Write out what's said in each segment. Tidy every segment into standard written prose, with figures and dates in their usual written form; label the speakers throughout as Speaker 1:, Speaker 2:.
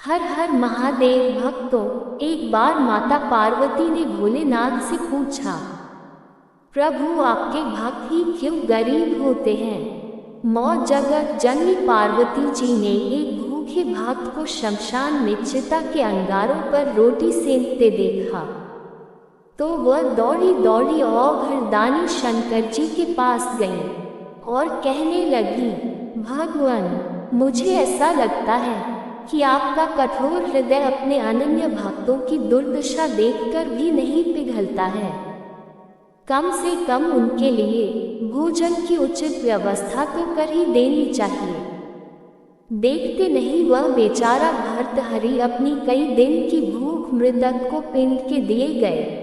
Speaker 1: हर हर महादेव भक्तों, एक बार माता पार्वती ने भोलेनाथ से पूछा, प्रभु आपके भक्त ही क्यों गरीब होते हैं। मौ जगत जननी पार्वती जी ने एक भूखे भक्त को शमशान में चिता के अंगारों पर रोटी सेंकते देखा तो वह दौड़ी दौड़ी औघड़दानी शंकर जी के पास गई और कहने लगी, भगवान, मुझे ऐसा लगता है कि आपका कठोर हृदय अपने अनन्य भक्तों की दुर्दशा देखकर भी नहीं पिघलता है। कम से कम उनके लिए भोजन की उचित व्यवस्था तो कर ही देनी चाहिए। देखते नहीं वह बेचारा भर्तहरि अपनी कई दिन की भूख मृतक को पिंड के दिए गए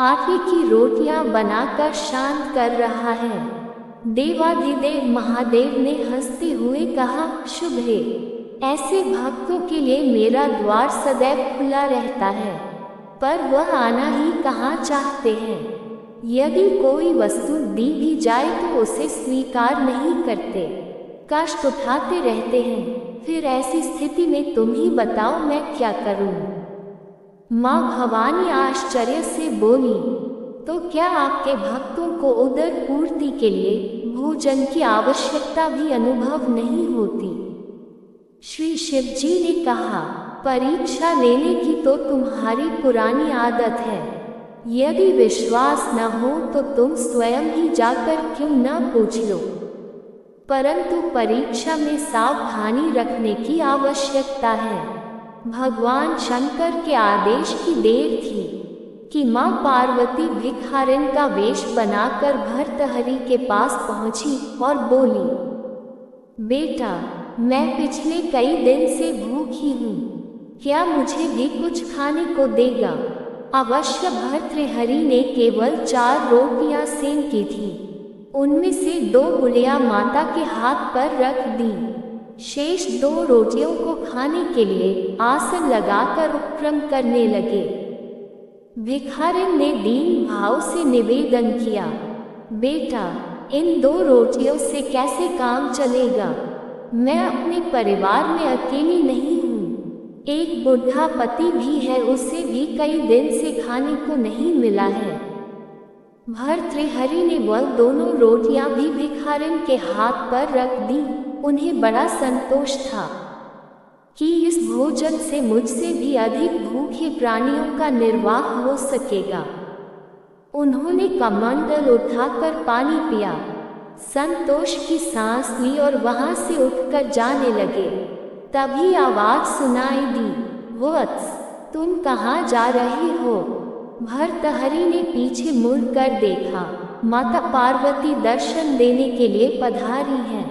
Speaker 1: आटे की रोटियां बनाकर शांत कर रहा है। देवाधिदेव महादेव ने हंसते हुए कहा, शुभ है, ऐसे भक्तों के लिए मेरा द्वार सदैव खुला रहता है, पर वह आना ही कहाँ चाहते हैं। यदि कोई वस्तु दी भी जाए तो उसे स्वीकार नहीं करते, कष्ट उठाते रहते हैं। फिर ऐसी स्थिति में तुम ही बताओ मैं क्या करूं। माँ भवानी आश्चर्य से बोली, तो क्या आपके भक्तों को उदर पूर्ति के लिए भोजन की आवश्यकता भी अनुभव नहीं होती। श्री शिव जी ने कहा, परीक्षा लेने की तो तुम्हारी पुरानी आदत है। यदि विश्वास न हो तो तुम स्वयं ही जाकर क्यों न पूछ लो। परंतु परीक्षा में सावधानी रखने की आवश्यकता है। भगवान शंकर के आदेश की देर थी कि माँ पार्वती भिखारिन का वेश बनाकर भर्तहरि के पास पहुंची और बोली, बेटा, मैं पिछले कई दिन से भूखी हूँ, क्या मुझे भी कुछ खाने को देगा। अवश्य भर्तृहरि ने केवल 4 रोटियां सेंकी थी, उनमें से 2 गुलियां माता के हाथ पर रख दी। शेष 2 रोटियों को खाने के लिए आसन लगाकर उपक्रम करने लगे। भिखारिन ने दीन भाव से निवेदन किया, बेटा, इन 2 रोटियों से कैसे काम चलेगा। मैं अपने परिवार में अकेली नहीं हूँ, एक बुढ़ा पति भी है, उसे भी कई दिन से खाने को नहीं मिला है। भर्तृहरि ने वह दोनों रोटियां भी भिखारिन के हाथ पर रख दी। उन्हें बड़ा संतोष था कि इस भोजन से मुझसे भी अधिक भूखे प्राणियों का निर्वाह हो सकेगा। उन्होंने कमंडल उठाकर पानी पिया, संतोष की सांस ली और वहां से उठकर जाने लगे। तभी आवाज सुनाई दी, वत्स, तुम कहाँ जा रहे हो। भर्तहरि ने पीछे मुड़कर देखा, माता पार्वती दर्शन देने के लिए पधारी हैं।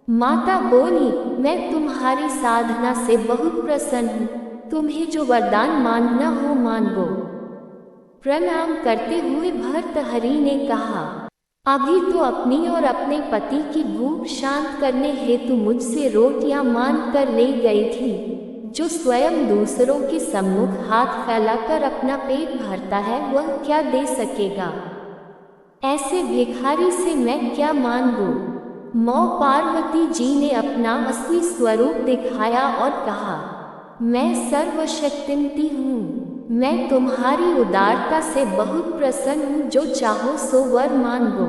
Speaker 1: माता बोली, मैं तुम्हारी साधना से बहुत प्रसन्न हूँ, तुम्हें जो वरदान मांगना हो मांगो। प्रणाम करते हुए भर्तहरि ने कहा, अभी तो अपनी और अपने पति की भूख शांत करने हेतु मुझसे रोटियां मांग कर ले गई थी, जो स्वयं दूसरों के सम्मुख हाथ फैलाकर अपना पेट भरता है वह क्या दे सकेगा। ऐसे भिखारी से मैं क्या मांगूं। माँ पार्वती जी ने अपना असली स्वरूप दिखाया और कहा, मैं सर्वशक्तिमती हूँ, मैं तुम्हारी उदारता से बहुत प्रसन्न हूँ, जो चाहो सो वर मांगो।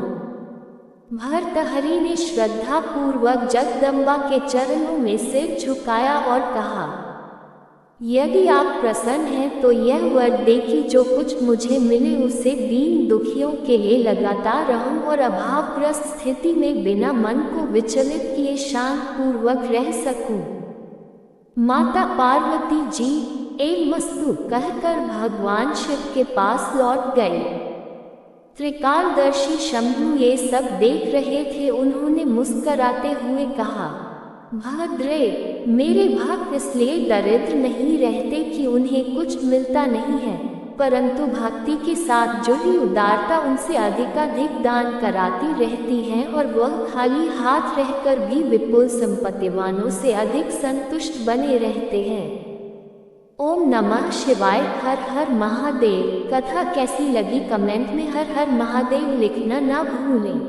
Speaker 1: भर्तहरि ने श्रद्धा पूर्वक जगदम्बा के चरणों में सिर झुकाया और कहा, यदि आप प्रसन्न हैं तो यह वर दे कि जो कुछ मुझे मिले उसे दीन दुखियों के लिए लगातार रहूं और अभावग्रस्त स्थिति में बिना मन को विचलित किए शांत पूर्वक रह सकूं। माता पार्वती जी एवमस्तु कहकर भगवान शिव के पास लौट गए। त्रिकालदर्शी शंभु ये सब देख रहे थे। उन्होंने मुस्कराते हुए कहा, भद्रे, मेरे भक्त इसलिए दरिद्र नहीं रहते कि उन्हें कुछ मिलता नहीं है, परंतु भक्ति के साथ जुड़ी उदारता उनसे अधिकाधिक दान कराती रहती है और वह खाली हाथ रहकर भी विपुल संपत्तिवानों से अधिक संतुष्ट बने रहते हैं। ओम नमः शिवाय। हर हर महादेव। कथा कैसी लगी कमेंट में हर हर महादेव लिखना ना भूलें।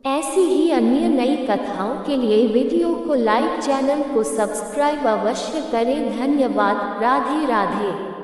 Speaker 1: ऐसी ही अन्य नई कथाओं के लिए वीडियो को लाइक, चैनल को सब्सक्राइब अवश्य करें। धन्यवाद। राधे राधे।